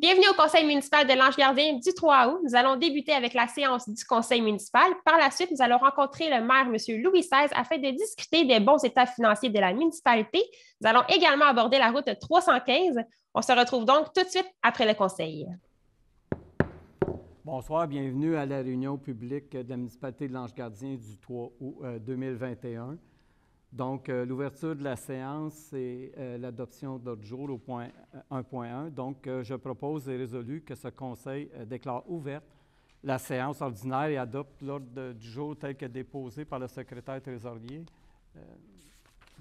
Bienvenue au conseil municipal de l'Ange-Gardien du 3 août. Nous allons débuter avec la séance du conseil municipal. Par la suite, nous allons rencontrer le maire, M. Louis XVI, afin de discuter des bons états financiers de la municipalité. Nous allons également aborder la route 315. On se retrouve donc tout de suite après le conseil. Bonsoir, bienvenue à la réunion publique de la municipalité de l'Ange-Gardien du 3 août 2021. Donc, l'ouverture de la séance et l'adoption d'ordre du jour au point 1.1. Donc, je propose et résolu que ce conseil déclare ouverte la séance ordinaire et adopte l'ordre du jour tel que déposé par le secrétaire trésorier.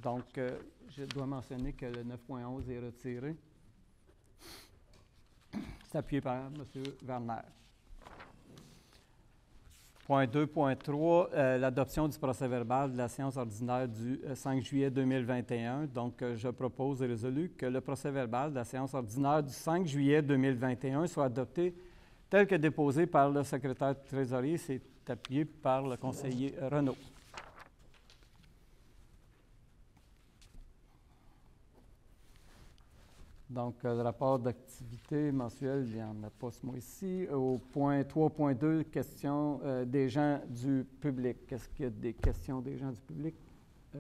Donc, je dois mentionner que le 9.11 est retiré. C'est appuyé par M. Werner. Point 2.3, l'adoption du procès-verbal de la séance ordinaire du 5 juillet 2021. Donc, je propose et résolu que le procès-verbal de la séance ordinaire du 5 juillet 2021 soit adopté tel que déposé par le secrétaire trésorier. C'est appuyé par le conseiller Renaud. Donc, le rapport d'activité mensuel, il n'y en a pas ce mois-ci. Au point 3.2, questions des gens du public. Est-ce qu'il y a des questions des gens du public?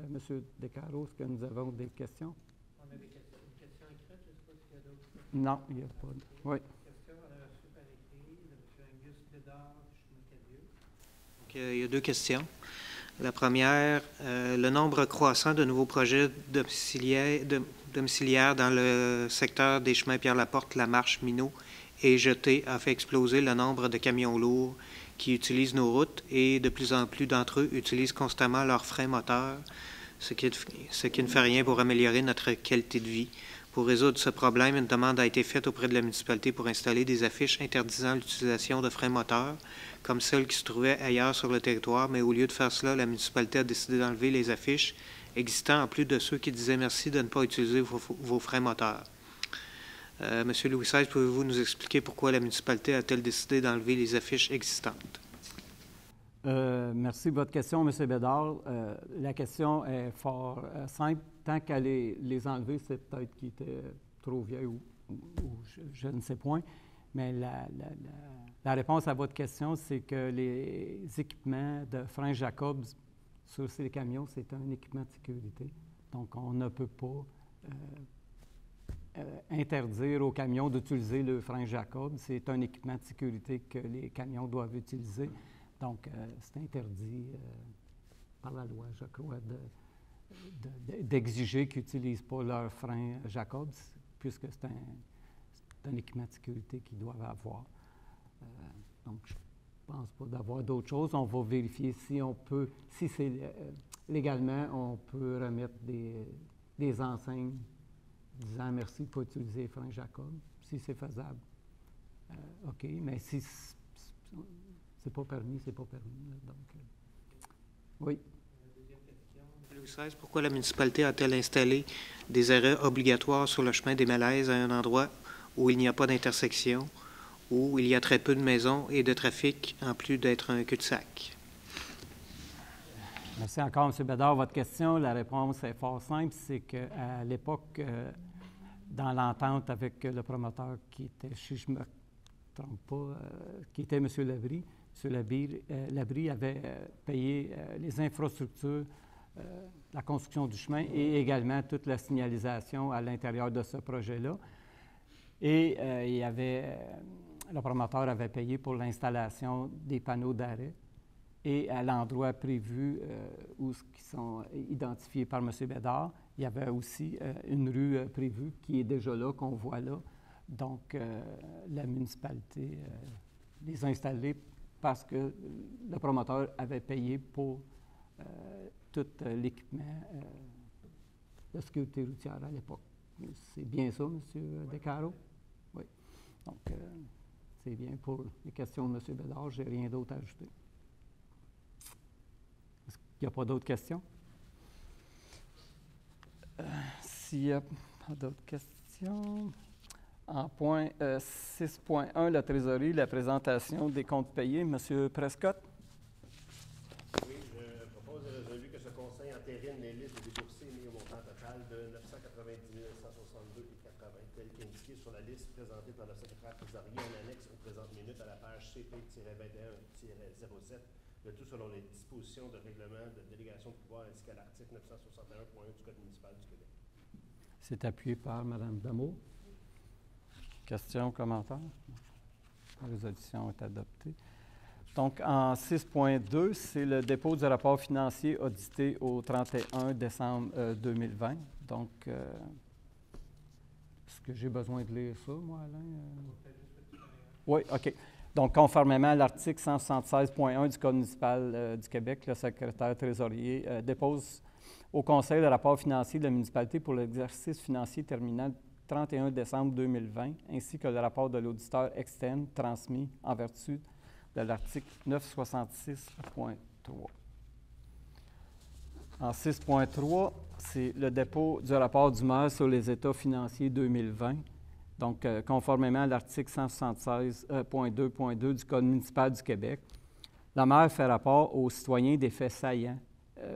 Monsieur Descarreaux, est-ce que nous avons des questions? On a des questions écrites, je ne sais pas s'il y a d'autres. Non, il n'y a pas de... Oui. Question reçue par écrit de M. Angus Bédard du Chemin-Cadieux. Donc, il y a deux questions. La première, le nombre croissant de nouveaux projets domiciliaires dans le secteur des chemins Pierre-Laporte, La Marche, Minot et Jeté a fait exploser le nombre de camions lourds qui utilisent nos routes et de plus en plus d'entre eux utilisent constamment leurs freins moteurs, ce qui ne fait rien pour améliorer notre qualité de vie. Pour résoudre ce problème, une demande a été faite auprès de la municipalité pour installer des affiches interdisant l'utilisation de freins moteurs, comme celles qui se trouvaient ailleurs sur le territoire, mais au lieu de faire cela, la municipalité a décidé d'enlever les affiches existant en plus de ceux qui disaient merci de ne pas utiliser vos freins moteurs. Monsieur Louis XVI, pouvez-vous nous expliquer pourquoi la municipalité a-t-elle décidé d'enlever les affiches existantes? Merci de votre question, M. Bédard. La question est fort simple. Tant qu'à les enlever, c'est peut-être qu'ils étaient trop vieilles ou je ne sais point. Mais la réponse à votre question, c'est que les équipements de frein Jacobs sur ces camions, c'est un équipement de sécurité. Donc, on ne peut pas interdire aux camions d'utiliser le frein Jacobs. C'est un équipement de sécurité que les camions doivent utiliser. Donc, c'est interdit par la loi, je crois, d'exiger qu'ils n'utilisent pas leur frein Jacobs, puisque c'est un équipement de sécurité qu'ils doivent avoir. Donc, je ne pense pas d'avoir d'autres choses. On va vérifier si on peut, si c'est légalement, on peut remettre des enseignes disant merci de ne pas utiliser les freins Jacobs, si c'est faisable. OK, mais si c'est pas permis, c'est pas permis. Donc, oui. Deuxième question. Louis XVI, pourquoi la municipalité a-t-elle installé des arrêts obligatoires sur le chemin des Malaises à un endroit où il n'y a pas d'intersection, où il y a très peu de maisons et de trafic, en plus d'être un cul-de-sac? Merci encore, M. Bédard. Votre question, la réponse est fort simple. C'est qu'à l'époque, dans l'entente avec le promoteur qui était, si je ne me trompe pas, qui était M. Labrie, M. Labrie avait payé les infrastructures, la construction du chemin et également toute la signalisation à l'intérieur de ce projet-là. Et le promoteur avait payé pour l'installation des panneaux d'arrêt. Et à l'endroit prévu qui sont identifiés par M. Bédard, il y avait aussi une rue prévue qui est déjà là, qu'on voit là. Donc, la municipalité les a installés parce que le promoteur avait payé pour tout l'équipement de sécurité routière à l'époque. C'est bien ça, M. Descarreaux? Oui. Donc, c'est bien pour les questions de M. Bédard. Je n'ai rien d'autre à ajouter. Est-ce qu'il n'y a pas d'autres questions? S'il n'y a pas d'autres questions... En point 6.1, la trésorerie, la présentation des comptes payés. Monsieur Prescott. Oui, je propose et résolu que ce conseil entérine les listes de déboursés mis au montant total de 990 162,80 tel qu'indiqué sur la liste présentée par le secrétaire trésorier en annexe aux présentes minutes à la page CP-21-07, le tout selon les dispositions de règlement de délégation de pouvoir ainsi qu'à l'article 961.1 du Code municipal du Québec. C'est appuyé par Mme Damour. Questions, commentaires? La résolution est adoptée. Donc, en 6.2, c'est le dépôt du rapport financier audité au 31 décembre 2020. Donc, est-ce que j'ai besoin de lire ça, moi, Alain? Oui, OK. Donc, conformément à l'article 176.1 du Code municipal du Québec, le secrétaire trésorier dépose au Conseil le rapport financier de la municipalité pour l'exercice financier terminant le 31 décembre 2020, ainsi que le rapport de l'auditeur externe transmis en vertu de l'article 966.3. En 6.3, c'est le dépôt du rapport du maire sur les états financiers 2020. Donc, conformément à l'article 176.2.2 du Code municipal du Québec, la maire fait rapport aux citoyens des faits saillants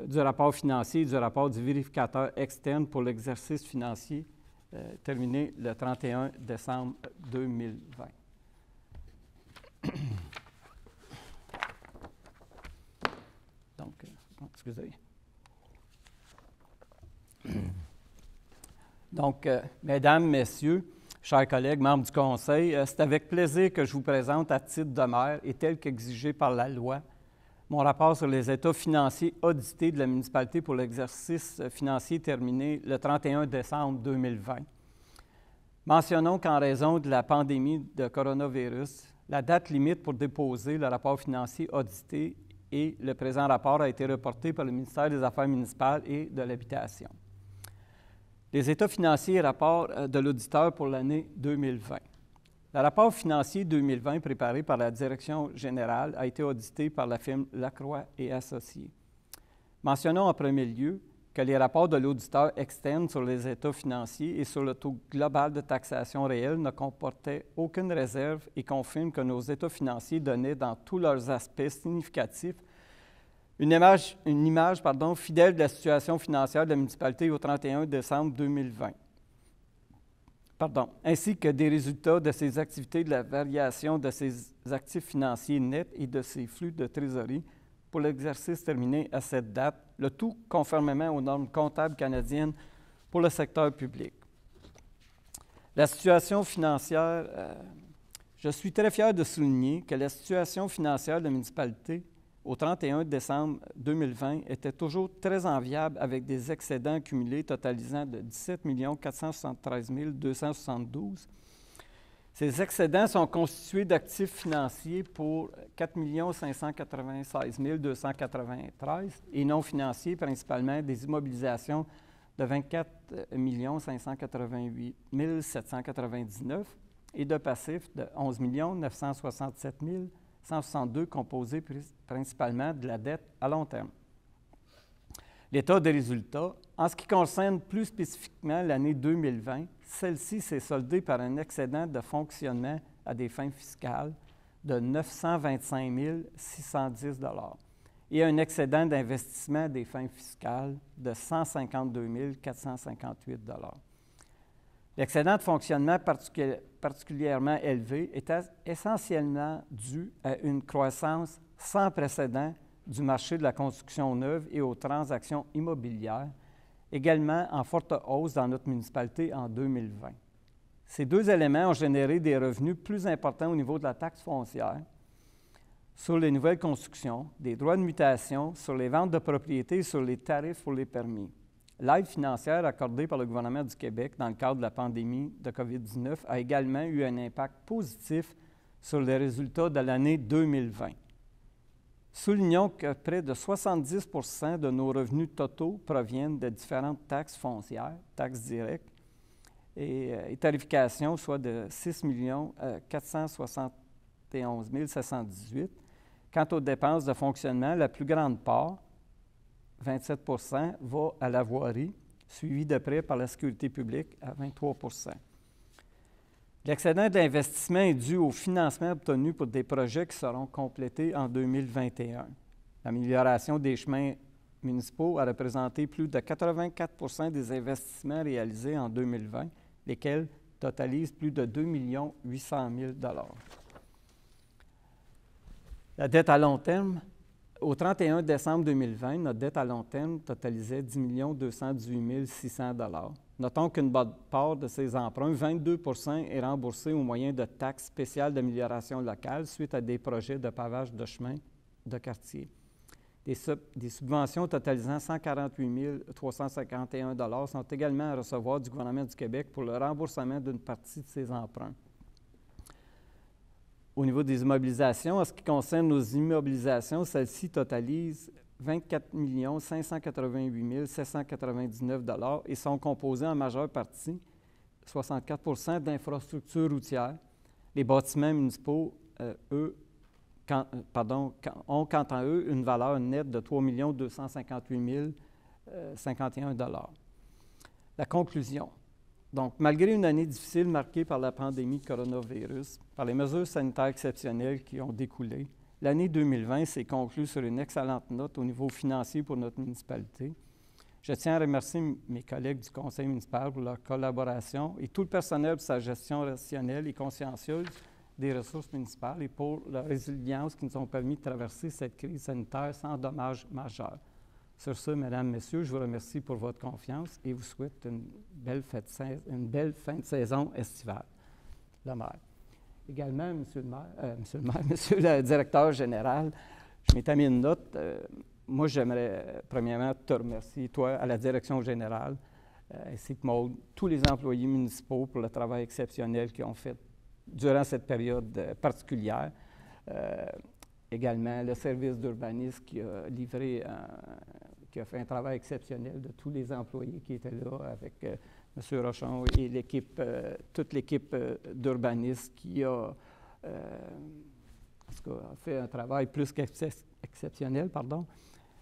du rapport financier et du rapport du vérificateur externe pour l'exercice financier terminé le 31 décembre 2020. Donc, excusez. Donc, mesdames, messieurs, chers collègues, membres du Conseil, c'est avec plaisir que je vous présente à titre de maire et tel qu'exigé par la loi, mon rapport sur les états financiers audités de la municipalité pour l'exercice financier terminé le 31 décembre 2020. Mentionnons qu'en raison de la pandémie de coronavirus, la date limite pour déposer le rapport financier audité et le présent rapport a été reporté par le ministère des Affaires municipales et de l'Habitation. Les états financiers et rapports de l'auditeur pour l'année 2020. Le rapport financier 2020 préparé par la Direction générale a été audité par la firme Lacroix et Associés. Mentionnons en premier lieu que les rapports de l'auditeur externe sur les états financiers et sur le taux global de taxation réelle ne comportaient aucune réserve et confirment que nos états financiers donnaient dans tous leurs aspects significatifs une image fidèle de la situation financière de la municipalité au 31 décembre 2020. Ainsi que des résultats de ses activités, de la variation de ses actifs financiers nets et de ses flux de trésorerie pour l'exercice terminé à cette date, le tout conformément aux normes comptables canadiennes pour le secteur public. La situation financière, je suis très fier de souligner que la situation financière de la municipalité au 31 décembre 2020 était toujours très enviable avec des excédents accumulés totalisant de 17 473 272. Ces excédents sont constitués d'actifs financiers pour 4 596 293 et non financiers, principalement des immobilisations de 24 588 799 et de passifs de 11 967 162 composés principalement de la dette à long terme. L'état des résultats, en ce qui concerne plus spécifiquement l'année 2020, celle-ci s'est soldée par un excédent de fonctionnement à des fins fiscales de 925 610 et un excédent d'investissement à des fins fiscales de 152 458 L'excédent de fonctionnement particulièrement élevé est essentiellement dû à une croissance sans précédent du marché de la construction neuve et aux transactions immobilières, également en forte hausse dans notre municipalité en 2020. Ces deux éléments ont généré des revenus plus importants au niveau de la taxe foncière, sur les nouvelles constructions, des droits de mutation, sur les ventes de propriétés et sur les tarifs pour les permis. L'aide financière accordée par le gouvernement du Québec dans le cadre de la pandémie de COVID-19 a également eu un impact positif sur les résultats de l'année 2020. Soulignons que près de 70 % de nos revenus totaux proviennent de différentes taxes foncières, taxes directes et tarifications, soit de 6 471 718. Quant aux dépenses de fonctionnement, la plus grande part, 27 % va à la voirie, suivi de près par la sécurité publique à 23 %. L'excédent d'investissement est dû au financement obtenu pour des projets qui seront complétés en 2021. L'amélioration des chemins municipaux a représenté plus de 84 % des investissements réalisés en 2020, lesquels totalise plus de 2 800 000 $. La dette à long terme, au 31 décembre 2020, notre dette à long terme totalisait 10 218 600 $. Notons qu'une bonne part de ces emprunts, 22 % est remboursée au moyen de taxes spéciales d'amélioration locale suite à des projets de pavage de chemins de quartier. Des subventions totalisant 148 351 $ sont également à recevoir du gouvernement du Québec pour le remboursement d'une partie de ces emprunts. Au niveau des immobilisations, en ce qui concerne nos immobilisations, celles-ci totalisent 24 588 799 $ et sont composées en majeure partie, 64 % d'infrastructures routières. Les bâtiments municipaux, ont quant à eux une valeur nette de 3 258 051 $. La conclusion. Donc, malgré une année difficile marquée par la pandémie de coronavirus, par les mesures sanitaires exceptionnelles qui ont découlé, l'année 2020 s'est conclue sur une excellente note au niveau financier pour notre municipalité. Je tiens à remercier mes collègues du conseil municipal pour leur collaboration et tout le personnel pour sa gestion rationnelle et consciencieuse des ressources municipales et pour leur résilience qui nous ont permis de traverser cette crise sanitaire sans dommages majeurs. Sur ce, Mesdames, Messieurs, je vous remercie pour votre confiance et vous souhaite une belle fin de saison estivale. Le maire. Également, Monsieur le directeur général, je m'étais mis une note. Moi, j'aimerais premièrement te remercier, toi, à la direction générale, ainsi que Maud, tous les employés municipaux pour le travail exceptionnel qu'ils ont fait durant cette période particulière. Également, le service d'urbanisme qui a livré, qui a fait un travail exceptionnel de tous les employés qui étaient là avec M. Rochon et l'équipe, toute l'équipe d'urbanisme qui a fait un travail plus qu'exceptionnel, pardon.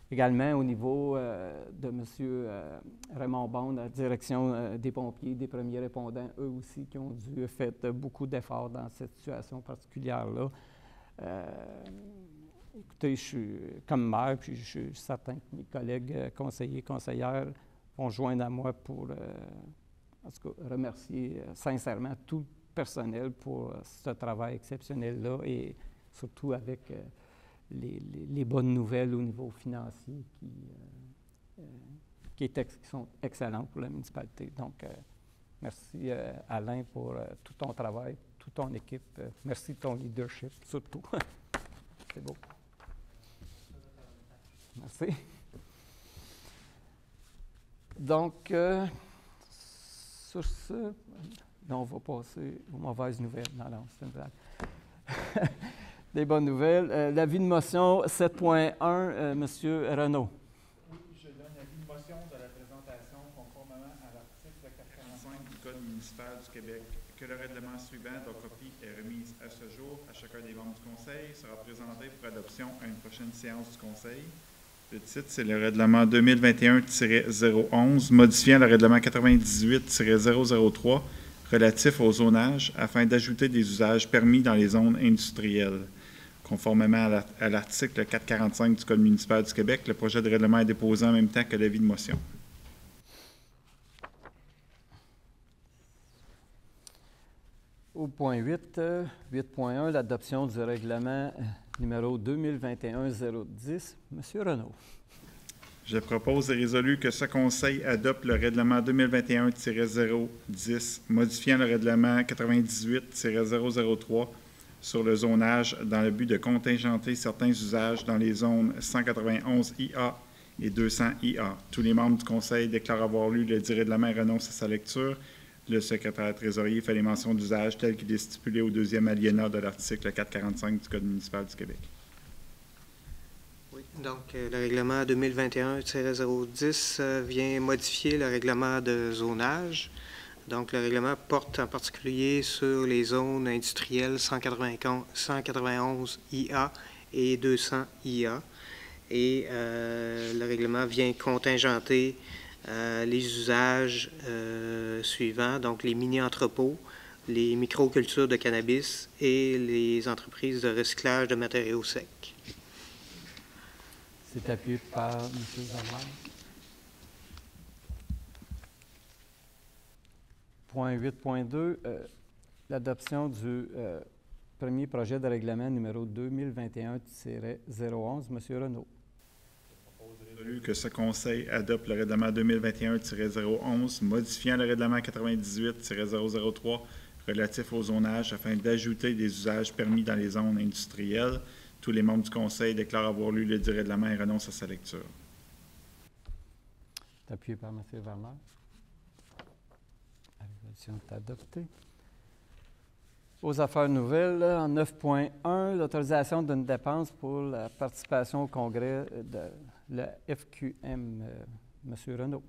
Également au niveau de M. Raymond Bond, la direction des pompiers, des premiers répondants, eux aussi qui ont dû faire beaucoup d'efforts dans cette situation particulière-là. Écoutez, je suis comme maire, puis je suis certain que mes collègues conseillers et conseillères vont joindre à moi pour en tout cas, remercier sincèrement tout le personnel pour ce travail exceptionnel-là et surtout avec les bonnes nouvelles au niveau financier qui sont excellentes pour la municipalité. Donc, merci Alain pour tout ton travail, toute ton équipe. Merci de ton leadership, surtout. C'est beau. Merci. Donc, sur ce, là, on va passer aux mauvaises nouvelles. Non, c'est une blague. Des bonnes nouvelles. L'avis de motion 7.1, M. Renaud. Oui, je donne l'avis de motion de la présentation conformément à l'article 445 du Code municipal du Québec, que le règlement suivant, dont copie est remise à ce jour à chacun des membres du Conseil, sera présenté pour adoption à une prochaine séance du Conseil. Le titre, c'est le règlement 2021-011, modifiant le règlement 98-003 relatif au zonage afin d'ajouter des usages permis dans les zones industrielles. Conformément à l'article 445 du Code municipal du Québec, le projet de règlement est déposé en même temps que l'avis de motion. Au point 8, 8.1, l'adoption du règlement numéro 2021-010. Monsieur Renaud. Je propose et résolu que ce Conseil adopte le règlement 2021-010, modifiant le règlement 98-003 sur le zonage dans le but de contingenter certains usages dans les zones 191 IA et 200 IA. Tous les membres du Conseil déclarent avoir lu le dit règlement et renoncent à sa lecture. Le secrétaire trésorier fait les mentions d'usage telles qu'il est stipulé au deuxième alinéa de l'article 445 du Code municipal du Québec. Oui, donc le règlement 2021-010 vient modifier le règlement de zonage. Donc le règlement porte en particulier sur les zones industrielles 191 IA et 200 IA. Et le règlement vient contingenter les usages suivants, donc les mini-entrepôts, les microcultures de cannabis et les entreprises de recyclage de matériaux secs. C'est appuyé par M. Zamar. Point 8.2, l'adoption du premier projet de règlement numéro 2021-011. Monsieur Renaud. Résolu que ce Conseil adopte le règlement 2021-011, modifiant le règlement 98-003 relatif au zonage afin d'ajouter des usages permis dans les zones industrielles. Tous les membres du Conseil déclarent avoir lu le dit règlement et renoncent à sa lecture. Appuyé par M. Werner. La résolution est adoptée. Aux affaires nouvelles, en 9.1, l'autorisation d'une dépense pour la participation au congrès de la FQM. Monsieur Renaud.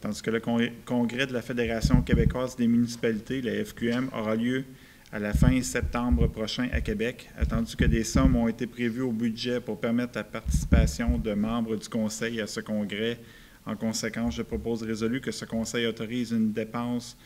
Tandis que le congrès de la Fédération québécoise des municipalités, la FQM, aura lieu à la fin septembre prochain à Québec, attendu que des sommes ont été prévues au budget pour permettre la participation de membres du Conseil à ce congrès. En conséquence, je propose résolu que ce Conseil autorise une dépense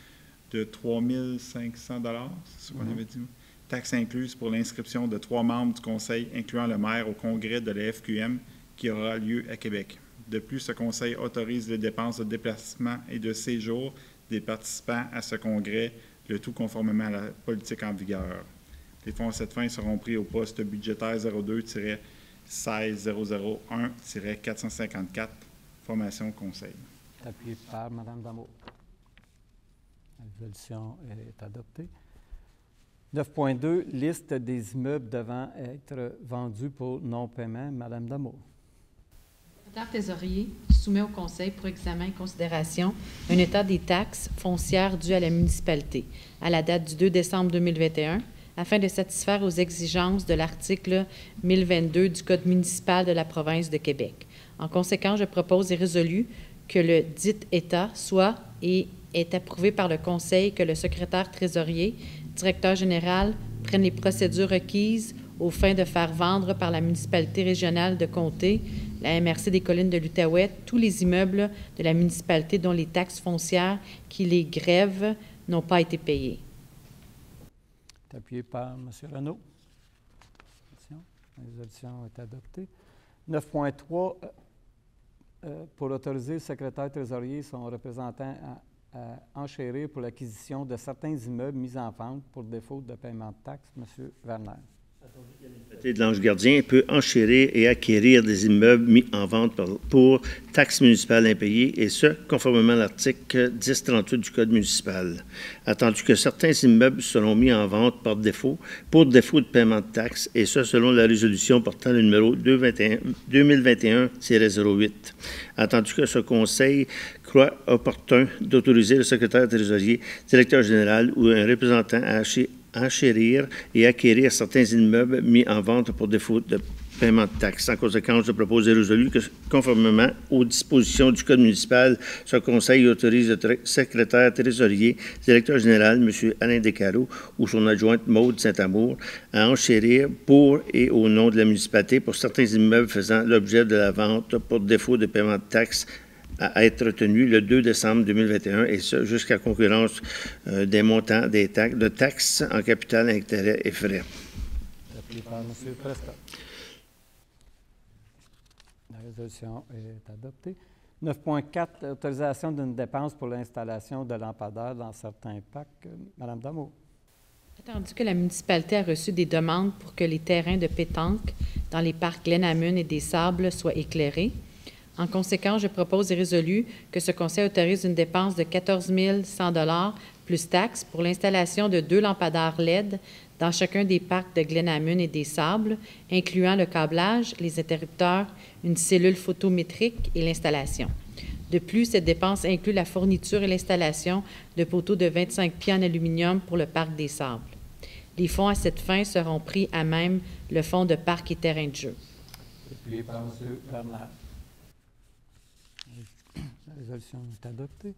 de 3 500 $, c'est ce qu'on avait dit, taxes incluses pour l'inscription de 3 membres du Conseil, incluant le maire, au congrès de la FQM qui aura lieu à Québec. De plus, ce Conseil autorise les dépenses de déplacement et de séjour des participants à ce congrès, le tout conformément à la politique en vigueur. Les fonds à cette fin seront pris au poste budgétaire 02-16001-454, Formation Conseil. Appuyé par Mme Damour. La résolution est adoptée. 9.2, liste des immeubles devant être vendus pour non-paiement. Mme Damour. Le secrétaire trésorier soumet au Conseil pour examen et considération un état des taxes foncières dues à la municipalité à la date du 2 décembre 2021 afin de satisfaire aux exigences de l'article 1022 du Code municipal de la province de Québec. En conséquence, je propose et résolu que le dit état soit et est approuvé par le Conseil, que le secrétaire trésorier, directeur général, prenne les procédures requises aux fins de faire vendre par la municipalité régionale de Comté, la MRC des Collines de l'Outaouais, tous les immeubles de la municipalité dont les taxes foncières qui les grèvent n'ont pas été payées. C'est appuyé par M. Renaud. La résolution est adoptée. 9.3, pour autoriser le secrétaire trésorier et son représentant à enchérir pour l'acquisition de certains immeubles mis en vente pour défaut de paiement de taxes. M. Werner. De l'Ange Gardien peut enchérir et acquérir des immeubles mis en vente pour taxes municipales impayées, et ce, conformément à l'article 1038 du Code municipal. Attendu que certains immeubles seront mis en vente pour défaut de paiement de taxes, et ce, selon la résolution portant le numéro 2021-08. Attendu que ce Conseil croit opportun d'autoriser le secrétaire trésorier, directeur général ou un représentant à enchérir et acquérir certains immeubles mis en vente pour défaut de paiement de taxes. En conséquence, je propose et résolu que, conformément aux dispositions du Code municipal, ce Conseil autorise le secrétaire trésorier, directeur général, M. Alain Descarreaux, ou son adjointe Maude Saint-Amour, à enchérir pour et au nom de la municipalité pour certains immeubles faisant l'objet de la vente pour défaut de paiement de taxes à être tenu le 2 décembre 2021, et ce, jusqu'à concurrence des montants de taxes en capital, intérêts et frais. Appuyé par M. Prescott. La résolution est adoptée. 9.4, autorisation d'une dépense pour l'installation de lampadaires dans certains parcs. Mme Damour. Attendu que la municipalité a reçu des demandes pour que les terrains de pétanque dans les parcs Glenhamune et des Sables soient éclairés, en conséquence, je propose et résolu que ce Conseil autorise une dépense de 14 100 $ plus taxes pour l'installation de 2 lampadaires LED dans chacun des parcs de Glenhamune et des Sables, incluant le câblage, les interrupteurs, une cellule photométrique et l'installation. De plus, cette dépense inclut la fourniture et l'installation de poteaux de 25 pieds en aluminium pour le parc des Sables. Les fonds à cette fin seront pris à même le fonds de parc et terrain de jeu. Appuyé par M. Werner. La résolution est adoptée.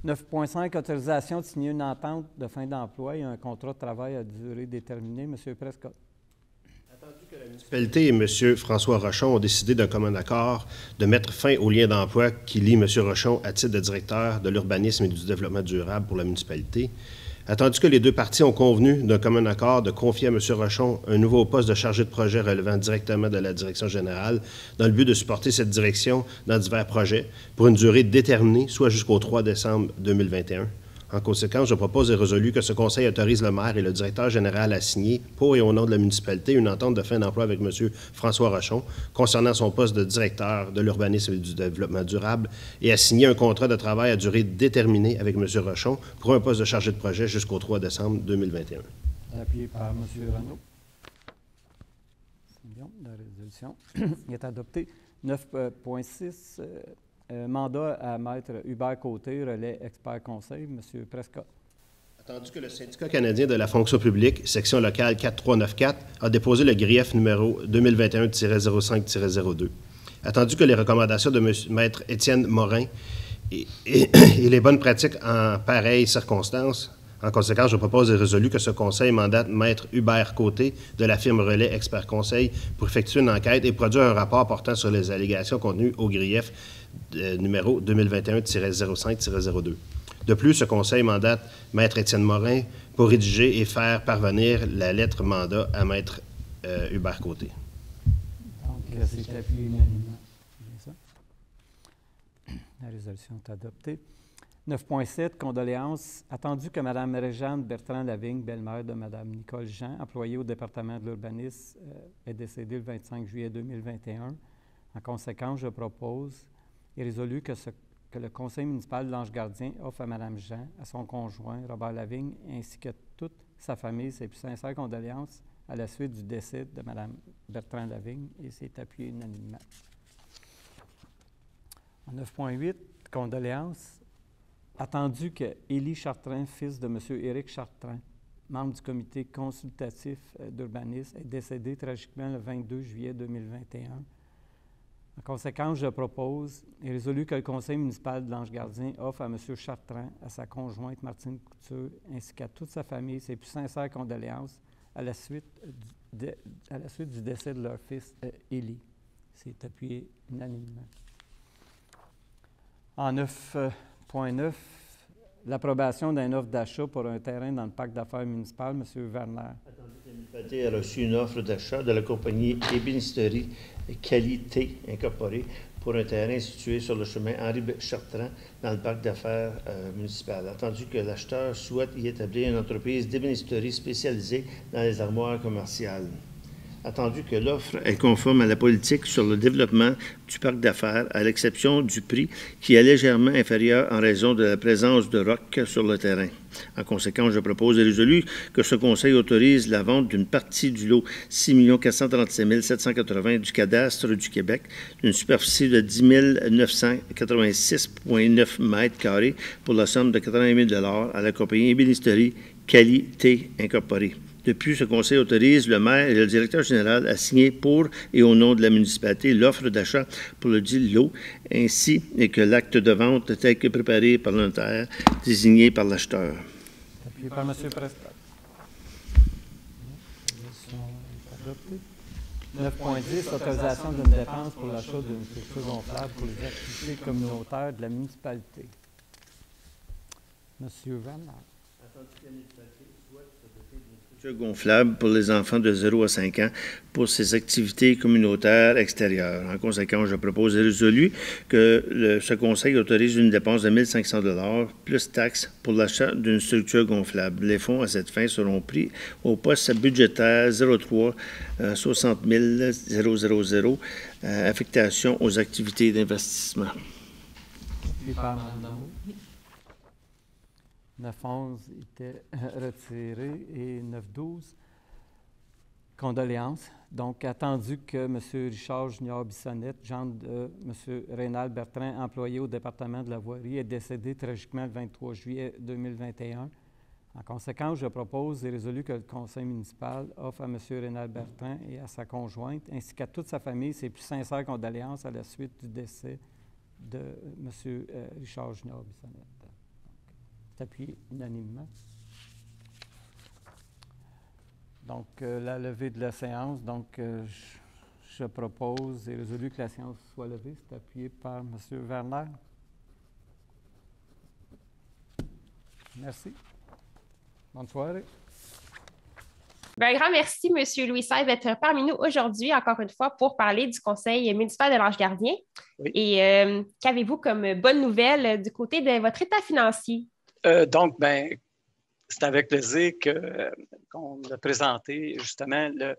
9.5, autorisation de signer une entente de fin d'emploi et un contrat de travail à durée déterminée. M. Prescott. Attendu que la municipalité et M. François Rochon ont décidé d'un commun accord de mettre fin au lien d'emploi qui lie M. Rochon à titre de directeur de l'urbanisme et du développement durable pour la municipalité, attendu que les deux parties ont convenu d'un commun accord de confier à M. Rochon un nouveau poste de chargé de projet relevant directement de la direction générale dans le but de supporter cette direction dans divers projets pour une durée déterminée, soit jusqu'au 3 décembre 2021. En conséquence, je propose et résolu que ce conseil autorise le maire et le directeur général à signer, pour et au nom de la municipalité, une entente de fin d'emploi avec M. François Rochon concernant son poste de directeur de l'urbanisme et du développement durable et à signer un contrat de travail à durée déterminée avec M. Rochon pour un poste de chargé de projet jusqu'au 3 décembre 2021. Appuyé par M. Renaud. C'est bien, la résolution est adoptée. 9.6, mandat à Maître Hubert Côté, relais expert conseil. M. Prescott. Attendu que le Syndicat canadien de la fonction publique, section locale 4394, a déposé le grief numéro 2021-05-02. Attendu que les recommandations de Maître Étienne Morin et les bonnes pratiques en pareilles circonstances. En conséquence, je propose et résolu que ce conseil mandate Maître Hubert Côté de la firme Relais Expert Conseil pour effectuer une enquête et produire un rapport portant sur les allégations contenues au grief numéro 2021-05-02. De plus, ce conseil mandate Maître Étienne Morin pour rédiger et faire parvenir la lettre mandat à Maître Hubert Côté. Donc, c'est appuyé unanimement. Bien ça. La résolution est adoptée. 9.7, condoléances. Attendu que Mme Réjeanne Bertrand-Lavigne, belle-mère de Mme Nicole Jean, employée au département de l'urbanisme, est décédée le 25 juillet 2021. En conséquence, je propose et résolu que le conseil municipal de l'Ange-Gardien offre à Mme Jean, à son conjoint Robert Lavigne, ainsi que toute sa famille, ses plus sincères condoléances à la suite du décès de Mme Bertrand-Lavigne, et c'est appuyé unanimement. En 9.8, condoléances. Attendu que Élie Chartrain, fils de M. Éric Chartrain, membre du comité consultatif d'urbanisme, est décédé tragiquement le 22 juillet 2021. En conséquence, je propose et résolu que le conseil municipal de l'Ange-Gardien offre à M. Chartrain, à sa conjointe Martine Couture, ainsi qu'à toute sa famille, ses plus sincères condoléances à la suite du décès de leur fils Élie. C'est appuyé unanimement. En 9.9, l'approbation d'une offre d'achat pour un terrain dans le parc d'affaires municipal. M. Werner. Attendu que la municipalité a reçu une offre d'achat de la compagnie Ébénisterie Qualité Incorporée pour un terrain situé sur le chemin Henri-Chartrand dans le parc d'affaires municipal. Attendu que l'acheteur souhaite y établir une entreprise d'ébénisterie spécialisée dans les armoires commerciales. Attendu que l'offre est conforme à la politique sur le développement du parc d'affaires, à l'exception du prix qui est légèrement inférieur en raison de la présence de rocs sur le terrain. En conséquence, je propose et résolu que ce conseil autorise la vente d'une partie du lot 6 437 780 du cadastre du Québec, d'une superficie de 10 986,9 mètres carrés pour la somme de 80 000 $ à la compagnie Ébénisterie Qualité Incorporée. De plus, ce conseil autorise le maire et le directeur général à signer pour et au nom de la municipalité l'offre d'achat pour le dit lot, ainsi que l'acte de vente tel que préparé par le notaire désigné par l'acheteur. Appuyé par M. Prescott. 9.10, autorisation d'une dépense pour l'achat d'une structure gonflable pour les activités communautaires de la municipalité. M. Werner. Gonflable pour les enfants de 0 à 5 ans pour ces activités communautaires extérieures. En conséquence, je propose et résolu que ce conseil autorise une dépense de 1 500 $ plus taxes pour l'achat d'une structure gonflable. Les fonds à cette fin seront pris au poste budgétaire 03 60 000 affectation aux activités d'investissement. 9.11 était retiré et 9.12, condoléances. Donc, attendu que M. Richard Junior Bissonnette, gendre de M. Rénal Bertrand, employé au département de la voirie, est décédé tragiquement le 23 juillet 2021. En conséquence, je propose et résolu que le conseil municipal offre à M. Rénal Bertrand et à sa conjointe, ainsi qu'à toute sa famille, ses plus sincères condoléances à la suite du décès de M. Richard Junior Bissonnette. Appuyé unanimement. Donc, la levée de la séance. Donc, je propose et résolu que la séance soit levée. C'est appuyé par M. Werner. Merci. Bonne soirée. Un grand merci, M. Louis XVI, d'être parmi nous aujourd'hui, encore une fois, pour parler du conseil municipal de l'Ange-Gardien. Oui. Et qu'avez-vous comme bonne nouvelle du côté de votre état financier? Donc, ben, c'est avec plaisir qu'on a présenté justement le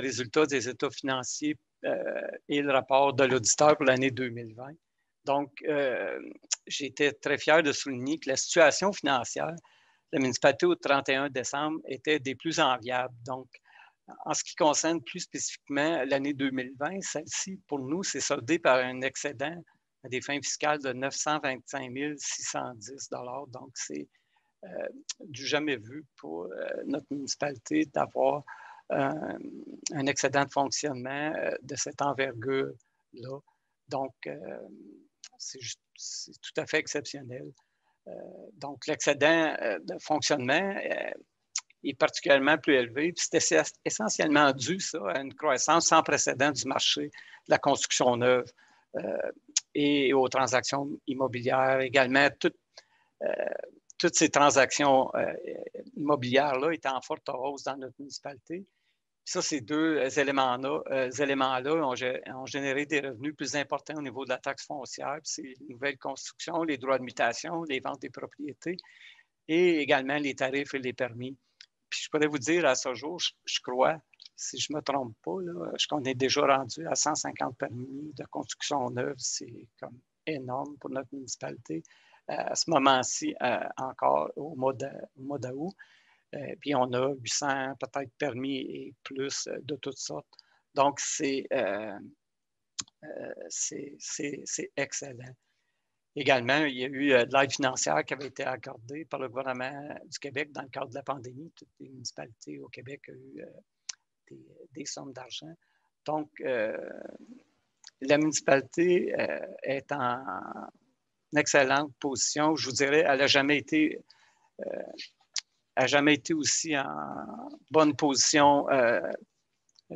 résultat des états financiers et le rapport de l'auditeur pour l'année 2020. Donc, j'étais très fier de souligner que la situation financière de la municipalité au 31 décembre était des plus enviables. Donc, en ce qui concerne plus spécifiquement l'année 2020, celle-ci, pour nous, c'est soldée par un excédent à des fins fiscales de 925 610 $. Donc, c'est du jamais vu pour notre municipalité d'avoir un excédent de fonctionnement de cette envergure-là. Donc, c'est tout à fait exceptionnel. Donc, l'excédent de fonctionnement est particulièrement plus élevé. C'est essentiellement dû, ça, à une croissance sans précédent du marché de la construction neuve et aux transactions immobilières. Également, toutes ces transactions immobilières-là étaient en forte hausse dans notre municipalité. Ça, ces deux éléments-là ont généré des revenus plus importants au niveau de la taxe foncière. C'est les nouvelles constructions, les droits de mutation, les ventes des propriétés et également les tarifs et les permis. Puis je pourrais vous dire, à ce jour, je crois, si je ne me trompe pas, qu'on est déjà rendu à 150 permis de construction neuve. C'est comme énorme pour notre municipalité. À ce moment-ci, encore au mois d'août. Puis on a 800 peut-être permis et plus de toutes sortes. Donc, c'est excellent. Également, il y a eu de l'aide financière qui avait été accordée par le gouvernement du Québec dans le cadre de la pandémie. Toutes les municipalités au Québec ont eu des sommes d'argent. Donc, la municipalité est en excellente position. Je vous dirais, elle n'a jamais été aussi en bonne position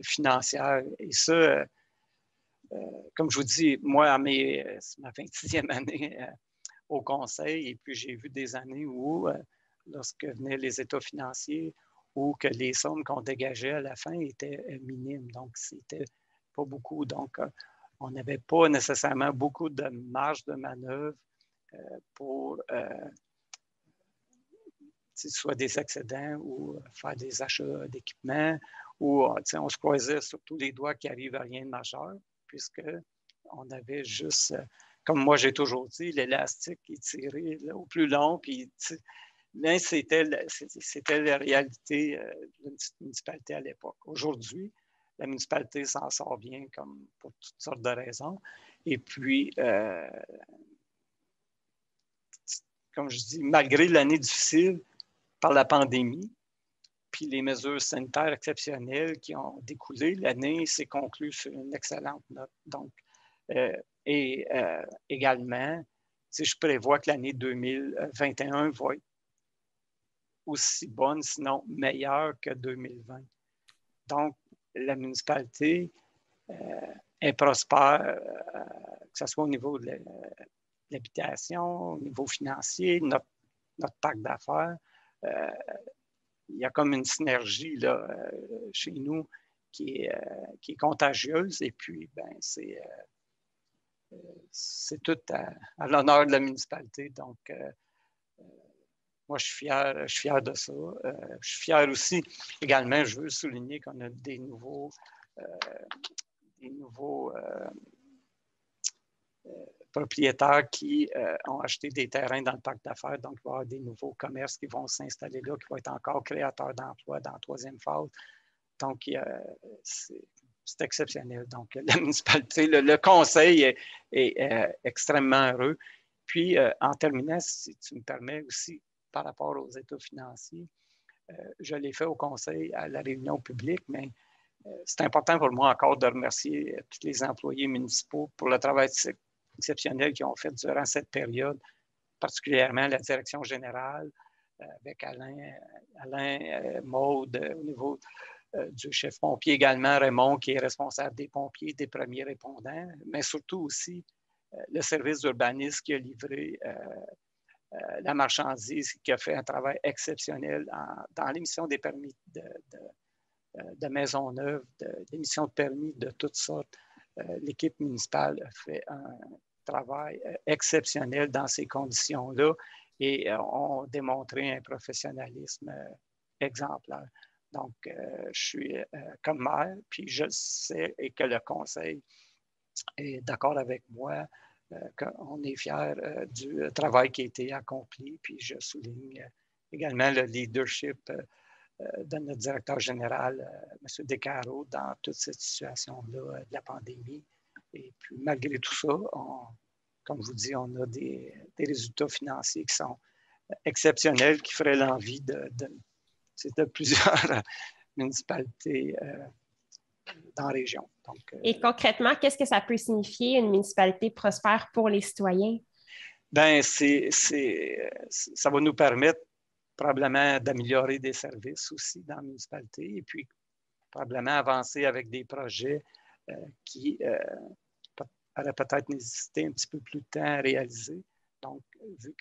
financière. Et ça, comme je vous dis, moi, c'est ma 26e année au conseil, et puis j'ai vu des années où, lorsque venaient les états financiers, où que les sommes qu'on dégageait à la fin étaient minimes. Donc, c'était pas beaucoup. Donc, on n'avait pas nécessairement beaucoup de marge de manœuvre pour soit des excédents ou faire des achats d'équipements, ou on se croisait sur tous les doigts qu'il n'arrive à rien de majeur, puisqu'on avait juste, comme moi j'ai toujours dit, l'élastique qui est tiré là, au plus long, puis mais c'était la réalité de la municipalité à l'époque. Aujourd'hui, la municipalité s'en sort bien comme pour toutes sortes de raisons. Et puis, comme je dis, malgré l'année difficile par la pandémie, puis les mesures sanitaires exceptionnelles qui ont découlé, l'année s'est conclue sur une excellente note. Donc, également, je prévois que l'année 2021 va être aussi bonne, sinon meilleure que 2020. Donc, la municipalité est prospère, que ce soit au niveau de l'habitation, au niveau financier, notre parc d'affaires. Il y a comme une synergie là, chez nous qui est contagieuse, et puis ben, c'est tout à l'honneur de la municipalité. Donc, moi, je suis fier de ça. Je suis fier aussi, également, je veux souligner qu'on a des nouveaux propriétaires qui ont acheté des terrains dans le parc d'affaires. Donc, il va y avoir des nouveaux commerces qui vont s'installer là, qui vont être encore créateurs d'emplois dans la troisième phase. Donc, c'est exceptionnel. Donc, la municipalité, le conseil est extrêmement heureux. Puis, en terminant, si tu me permets aussi, par rapport aux états financiers, je l'ai fait au conseil à la réunion publique, mais c'est important pour moi encore de remercier tous les employés municipaux pour le travail exceptionnel qu'ils ont fait durant cette période, particulièrement la direction générale avec Alain Maude au niveau du chef pompier, également Raymond qui est responsable des pompiers, des premiers répondants, mais surtout aussi le service d'urbanisme qui a livré la marchandise, qui a fait un travail exceptionnel dans l'émission des permis de maisons neuves, d'émission de permis de toutes sortes. L'équipe municipale a fait un travail exceptionnel dans ces conditions-là. et ont démontré un professionnalisme exemplaire. Donc, je suis comme maire, puis je sais et que le conseil est d'accord avec moi, qu'on est fiers du travail qui a été accompli, puis je souligne également le leadership de notre directeur général, M. Descarreaux, dans toute cette situation-là de la pandémie. Et puis, malgré tout ça, comme je vous dis, on a des résultats financiers qui sont exceptionnels, qui feraient l'envie de plusieurs municipalités dans la région. Donc, et concrètement, qu'est-ce que ça peut signifier, une municipalité prospère pour les citoyens? Bien, ça va nous permettre probablement d'améliorer des services aussi dans la municipalité et puis probablement avancer avec des projets qui auraient peut-être nécessité un petit peu plus de temps à réaliser. Donc, vu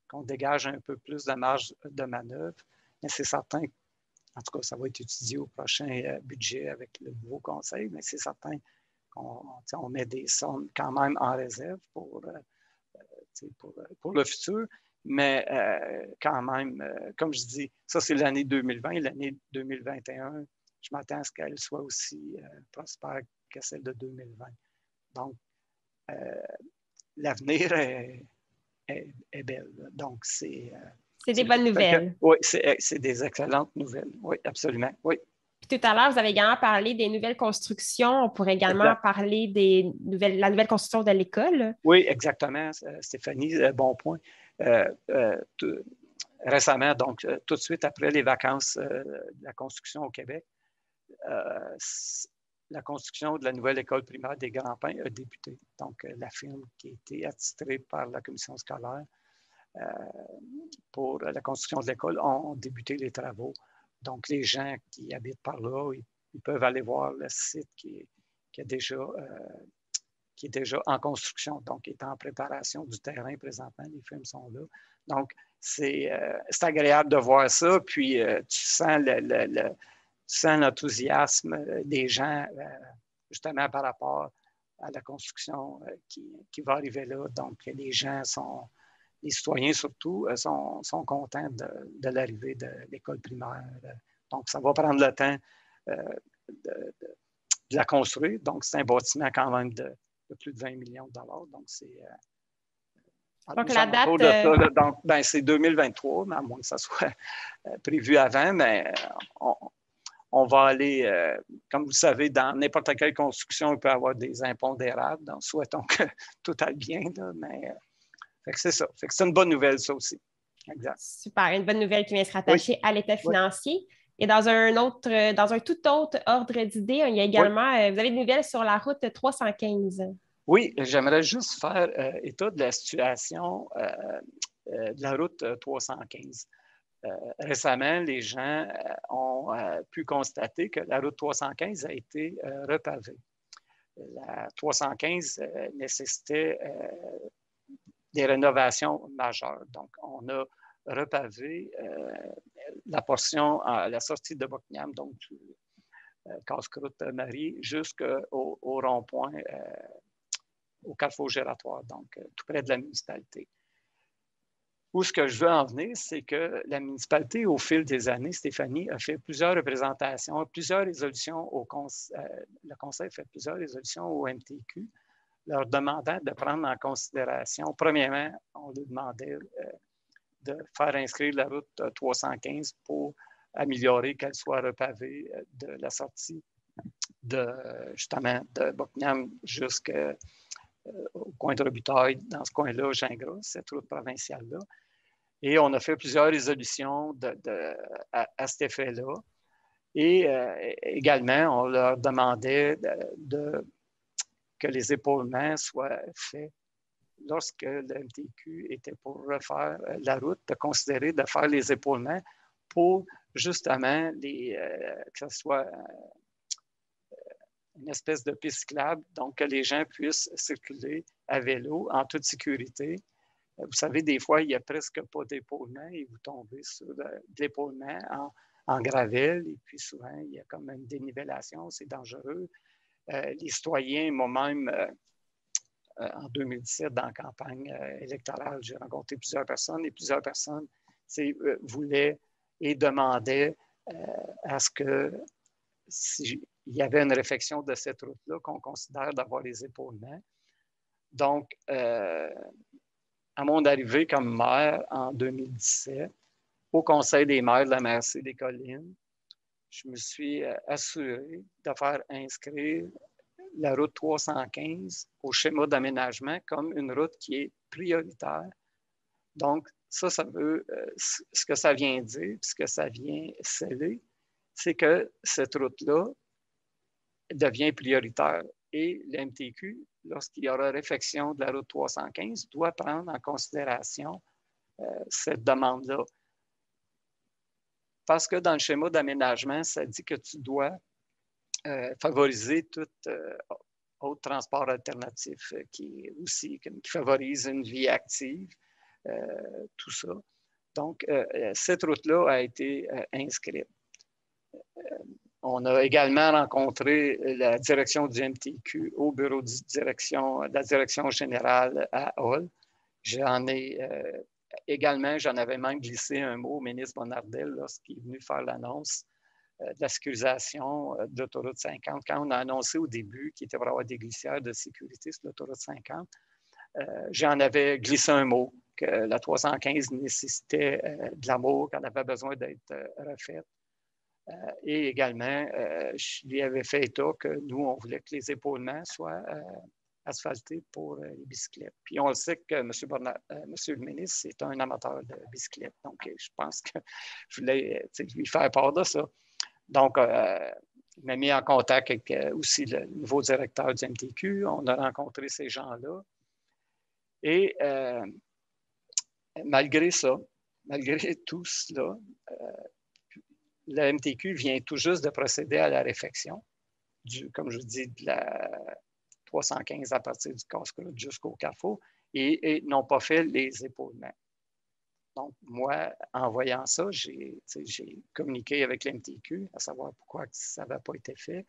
qu'on dégage un peu plus de marge de manœuvre, mais c'est certain, en tout cas, ça va être étudié au prochain budget avec le nouveau conseil, mais c'est certain qu'on met des sommes quand même en réserve pour le futur. Mais quand même, comme je dis, ça c'est l'année 2020. L'année 2021, je m'attends à ce qu'elle soit aussi prospère que celle de 2020. Donc, l'avenir est belle. Donc, c'est des bonnes nouvelles. Oui, c'est des excellentes nouvelles. Oui, absolument. Oui. Puis tout à l'heure, vous avez également parlé des nouvelles constructions. On pourrait également parler de la nouvelle construction de l'école. Oui, exactement, Stéphanie, bon point. Récemment, donc tout de suite après les vacances de la construction au Québec, la construction de la nouvelle école primaire des Grands Pins a débuté. Donc, la firme qui a été attitrée par la commission scolaire pour la construction de l'école ont débuté les travaux. Donc, les gens qui habitent par là, ils peuvent aller voir le site qui est déjà en construction, donc qui est en préparation du terrain présentement. Les firmes sont là. Donc, c'est agréable de voir ça. Puis, tu sens l'enthousiasme des gens, justement, par rapport à la construction qui va arriver là. Donc, les citoyens surtout, sont contents de l'arrivée de l'école primaire. Donc, ça va prendre le temps de la construire. Donc, c'est un bâtiment quand même de plus de 20 millions de dollars. Donc, c'est... donc, la date... Donc, c'est 2023, mais à moins que ça soit prévu avant, mais on va aller, comme vous le savez, dans n'importe quelle construction, il peut y avoir des impondérables. Donc, souhaitons que tout aille bien, là, mais... Fait que c'est ça. Fait que c'est une bonne nouvelle, ça aussi. Exact. Super. Une bonne nouvelle qui vient se rattacher à l'état financier. Oui. Et dans un tout autre ordre d'idées, il y a également, vous avez des nouvelles sur la route 315. Oui, j'aimerais juste faire état de la situation de la route 315. Récemment, les gens ont pu constater que la route 315 a été repavée. La 315 nécessitait des rénovations majeures. Donc, on a repavé la portion à la sortie de Buckingham, donc du Casse-Croûte-Marie, jusqu'au rond-point, au carrefour giratoire, donc tout près de la municipalité. Où ce que je veux en venir, c'est que la municipalité, au fil des années, Stéphanie, a fait plusieurs représentations, plusieurs résolutions le conseil a fait plusieurs résolutions au MTQ, leur demandant de prendre en considération, premièrement, on leur demandait de faire inscrire la route 315 pour améliorer qu'elle soit repavée de la sortie justement de Buckingham jusqu'au coin de Robitaille, dans ce coin-là, Gingras, cette route provinciale-là. Et on a fait plusieurs résolutions à cet effet-là. Et également, on leur demandait que les épaulements soient faits lorsque le MTQ était pour refaire la route, de considérer de faire les épaulements pour justement que ce soit une espèce de piste cyclable, donc que les gens puissent circuler à vélo en toute sécurité. Vous savez, des fois, il n'y a presque pas d'épaulement et vous tombez sur de l'épaulement en gravelle et puis souvent, il y a comme une dénivellation, c'est dangereux. Les citoyens m'ont même en 2017, dans la campagne électorale, j'ai rencontré plusieurs personnes et plusieurs personnes voulaient et demandaient à ce que s'il y avait une réfection de cette route-là, qu'on considère d'avoir les épaulements. Donc, à mon arrivée comme maire en 2017, au Conseil des maires de la MRC des Collines, je me suis assuré de faire inscrire la route 315 au schéma d'aménagement comme une route qui est prioritaire. Donc, ça veut, ce que ça vient dire, ce que ça vient sceller, c'est que cette route-là devient prioritaire. Et le MTQ, lorsqu'il y aura réfection de la route 315, doit prendre en considération cette demande-là. Parce que dans le schéma d'aménagement, ça dit que tu dois favoriser tout autre transport alternatif qui favorise une vie active, tout ça. Donc, cette route-là a été inscrite. On a également rencontré la direction du MTQ au bureau de la direction générale à Hull. J'en avais même glissé un mot au ministre Bonnardel lorsqu'il est venu faire l'annonce de la sécurisation de l'autoroute 50. Quand on a annoncé au début qu'il était pour avoir des glissières de sécurité sur l'autoroute 50, j'en avais glissé un mot, que la 315 nécessitait de l'amour, qu'elle avait besoin d'être refaite. Et également, je lui avais fait état que nous, on voulait que les épaulements soient asphaltés pour les bicyclettes. Puis on le sait que M. le ministre, c'est un amateur de bicyclettes. Donc, je pense que je voulais lui faire part de ça. Donc, il m'a mis en contact avec aussi le nouveau directeur du MTQ. On a rencontré ces gens-là. Et malgré ça, malgré tout cela, le MTQ vient tout juste de procéder à la réfection, comme je vous dis, de la 315 à partir du casse-croûte jusqu'au carrefour, et n'ont pas fait les épaulements. Donc, moi, en voyant ça, j'ai communiqué avec le MTQ à savoir pourquoi ça n'avait pas été fait.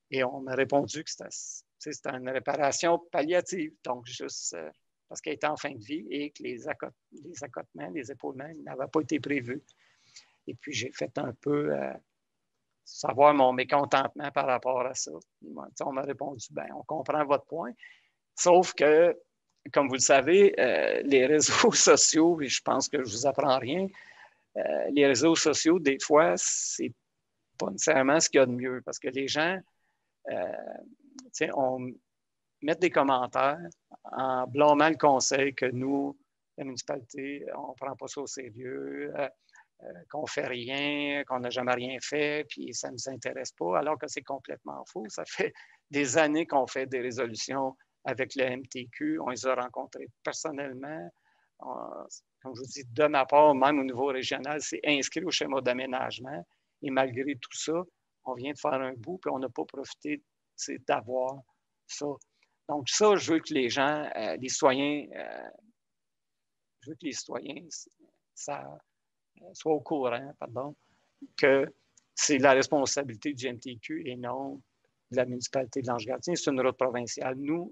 Et on m'a répondu que c'était une réparation palliative, donc juste parce qu'elle était en fin de vie et que les accotements, les épaulements n'avaient pas été prévus. Et puis, j'ai fait un peu savoir mon mécontentement par rapport à ça. On m'a répondu, bien, on comprend votre point, sauf que, comme vous le savez, les réseaux sociaux, et je pense que je ne vous apprends rien, les réseaux sociaux, des fois, c'est pas nécessairement ce qu'il y a de mieux, parce que les gens, on met des commentaires en blâmant le conseil que nous, la municipalité, on ne prend pas ça au sérieux, qu'on ne fait rien, qu'on n'a jamais rien fait, puis ça ne nous intéresse pas, alors que c'est complètement faux. Ça fait des années qu'on fait des résolutions avec le MTQ. On les a rencontrés personnellement. Comme je vous dis, de ma part, même au niveau régional, c'est inscrit au schéma d'aménagement. Et malgré tout ça, on vient de faire un bout, puis on n'a pas profité d'avoir ça. Donc ça, je veux que les gens, les citoyens, soient au courant, que c'est la responsabilité du MTQ et non de la municipalité de l'Ange-Gardien. C'est une route provinciale. Nous,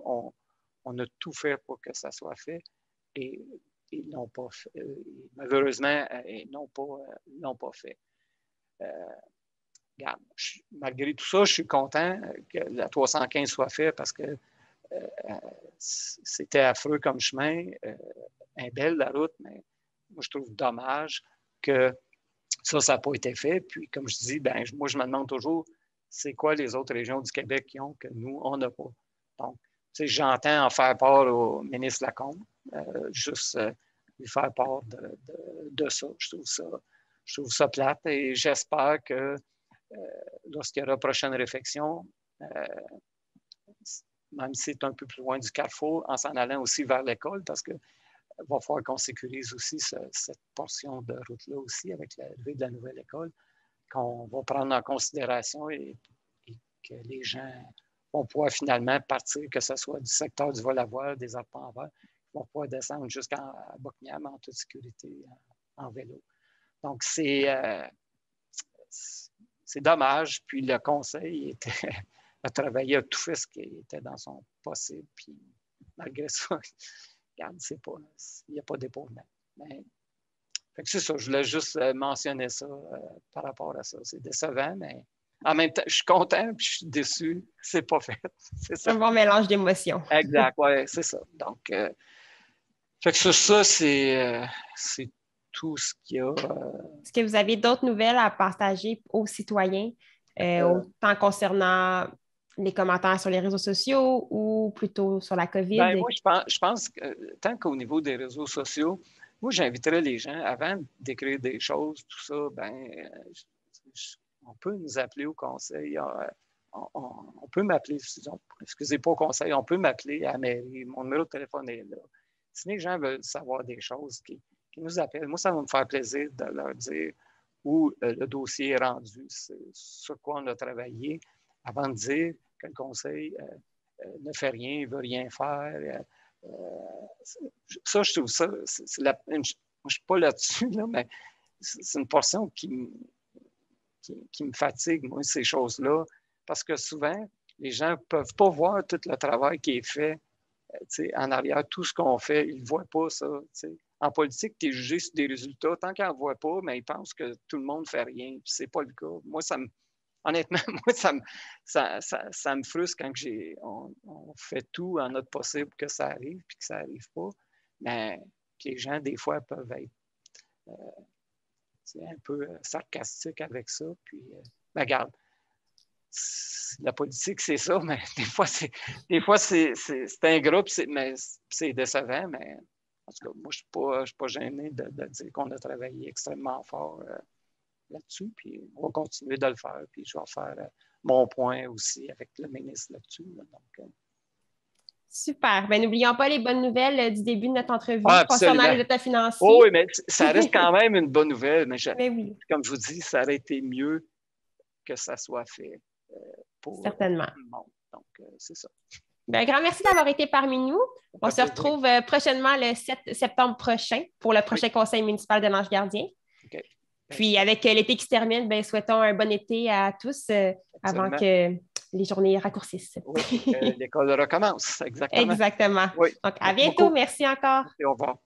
on a tout fait pour que ça soit fait et ils n'ont pas fait. Malheureusement, ils n'ont pas fait. Regarde, malgré tout ça, je suis content que la 315 soit faite parce que c'était affreux comme chemin, belle la route, mais moi, je trouve dommage que ça n'a pas été fait. Puis, comme je dis, ben, moi, je me demande toujours, c'est quoi les autres régions du Québec qui ont que nous, on n'a pas. Donc, j'entends en faire part au ministre Lacombe, juste lui faire part de ça. Je trouve ça plate et j'espère que lorsqu'il y aura prochaine réflexion, même si c'est un peu plus loin du carrefour, en s'en allant aussi vers l'école, parce que il va falloir qu'on sécurise aussi cette portion de route-là aussi avec l'arrivée de la nouvelle école, qu'on va prendre en considération et que les gens vont pouvoir finalement partir, que ce soit du secteur du vol-à-voile, des arpents en verre, vont pouvoir descendre jusqu'à Buckingham en toute sécurité en vélo. Donc, c'est dommage. Puis le conseil a travaillé, a tout fait ce qui était dans son possible. Puis malgré ça, regarde, il n'y a pas d'épalement. Fait que c'est ça, je voulais juste mentionner ça par rapport à ça. C'est décevant, mais en même temps, je suis content puis je suis déçu. C'est pas fait. C'est ça. Un bon mélange d'émotions. Exact, oui, c'est ça. Donc, fait que sur ça, c'est tout ce qu'il y a. Est-ce que vous avez d'autres nouvelles à partager aux citoyens, autant concernant les commentaires sur les réseaux sociaux ou plutôt sur la COVID? Ben, moi, je pense que tant qu'au niveau des réseaux sociaux, moi, j'inviterais les gens, avant d'écrire des choses, tout ça, on peut nous appeler au conseil. On peut m'appeler, excusez, pas au conseil, on peut m'appeler à la mairie. Mon numéro de téléphone est là. Si les gens veulent savoir des choses, qui nous appellent, moi, ça va me faire plaisir de leur dire où le dossier est rendu, sur quoi on a travaillé, avant de dire que le conseil ne fait rien, ne veut rien faire. Ça, je trouve ça, moi, je ne suis pas là-dessus, là, mais c'est une portion qui me fatigue, moi, ces choses-là, parce que souvent, les gens ne peuvent pas voir tout le travail qui est fait en arrière, tout ce qu'on fait, ils ne voient pas ça. T'sais. En politique, tu es jugé sur des résultats. Tant qu'ils n'en voient pas, mais ils pensent que tout le monde ne fait rien, puis ce n'est pas le cas. Moi, honnêtement, ça me frustre quand on fait tout en notre possible que ça arrive, puis que ça n'arrive pas. Mais les gens, des fois, peuvent être un peu sarcastiques avec ça. Puis, regarde, la politique, c'est ça, mais des fois, c'est ingrat, mais c'est décevant. Mais en tout cas, moi, je ne suis pas gêné de dire qu'on a travaillé extrêmement fort là-dessus, puis on va continuer de le faire, puis je vais faire mon point aussi avec le ministre là-dessus. Là, donc, super. N'oublions pas les bonnes nouvelles du début de notre entrevue concernant les états financiers. Oh, oui, mais ça reste quand même une bonne nouvelle. Mais oui. Comme je vous dis, ça aurait été mieux que ça soit fait pour certainement. Tout le monde. Donc, c'est ça. Un grand merci d'avoir été parmi nous. On se retrouve prochainement le 7 septembre prochain pour le prochain conseil municipal de l'Ange Gardien. Okay. Puis, avec l'été qui se termine, souhaitons un bon été à tous avant que les journées raccourcissent. Oui, l'école recommence, exactement. Exactement. Oui. Donc, à bientôt. Merci encore. Merci, au revoir.